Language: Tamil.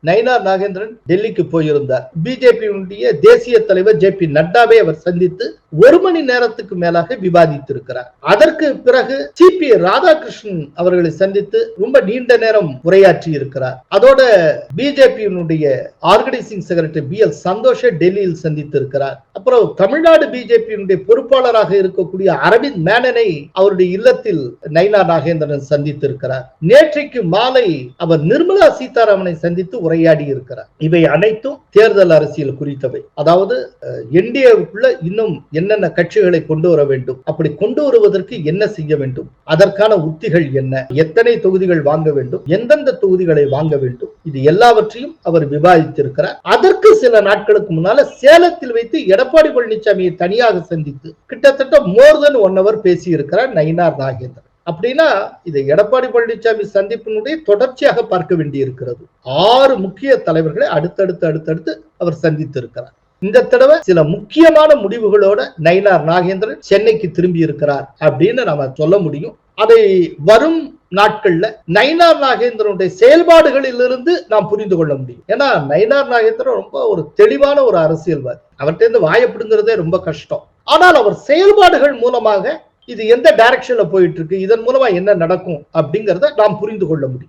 நயினார் நாகேந்திரன் டெல்லிக்கு போயிருந்தார். பிஜேபியுடைய தேசிய தலைவர் ஜே.பி. நட்டாவை அவர் சந்தித்து 1 மணி நேரத்துக்கு மேலாக விவாதித்திருக்கிறார். அதற்கு பிறகு சி.பி. ராதாகிருஷ்ணன் அவர்களை சந்தித்து ரொம்ப நீண்ட நேரம் உரையாற்றி இருக்கிறார். அதோட பிஜேபியினுடைய ஆர்கனைசிங் செக்ரட்டரி பி.எல். சந்தோஷை டெல்லியில் சந்தித்து இருக்கிறார். அப்புறம் தமிழ்நாடு பிஜேபியினுடைய பொறுப்பாளராக இருக்கக்கூடிய அரவிந்த் மேனனை அவருடைய இல்லத்தில் நயினார் நாகேந்திரன் சந்தித்திருக்கிறார். நேற்றைக்கு மாலை அவர் நிர்மலா சீதாராமனை சந்தித்து உரையாடி இருக்கிறார். இவை அனைத்தும் தேர்தல் அரசியல் குறித்தவை. அதாவது என்டிஏவுக்குள்ள இன்னும் என்னென்ன கட்சிகளை கொண்டு வர வேண்டும், அப்படி கொண்டு வருவதற்கு என்ன செய்ய வேண்டும், அதற்கான உத்திகள் என்ன, எத்தனை தொகுதிகள் வாங்க வேண்டும், எந்தெந்த தொகுதிகளை வாங்க வேண்டும், இது எல்லாவற்றையும் அவர் விவாதித்திருக்கிறார். அதற்கு சில நாட்களுக்கு முன்னால சேலத்தில் வைத்து எடப்பாடி பழனிசாமியை தனியாக சந்தித்து கிட்டத்தட்ட மோர் தென் 1 hour பேசி இருக்கிறார் நயினார் நாகேந்திரன். அப்படின்னா இதை எடப்பாடி பழனிசாமி சந்திப்பினுடைய தொடர்ச்சியாக பார்க்க வேண்டி இருக்கிறது. 6 முக்கிய தலைவர்களை அடுத்தடுத்து அவர் சந்தித்து இருக்கிறார். இந்த தடவை சில முக்கியமான முடிவுகளோட நயினார் நாகேந்திரன் சென்னைக்கு திரும்பி இருக்கிறார் அப்படின்னு நாம சொல்ல முடியும். அதை வரும் நாட்கள்ல நயினார் நாகேந்திரனுடைய செயல்பாடுகளிலிருந்து நாம் புரிந்து கொள்ள முடியும். ஏன்னா நயினார் நாகேந்திரன் ரொம்ப ஒரு தெளிவான ஒரு அரசியல்வாதி. அவர்கிட்ட இருந்து வாயப்படுங்கிறதே ரொம்ப கஷ்டம். ஆனால் அவர் செயல்பாடுகள் மூலமாக இது எந்த டைரக்ஷன்ல போயிட்டு இருக்கு, இதன் மூலமா என்ன நடக்கும் அப்படிங்கறத நாம் புரிந்து கொள்ள முடியும்.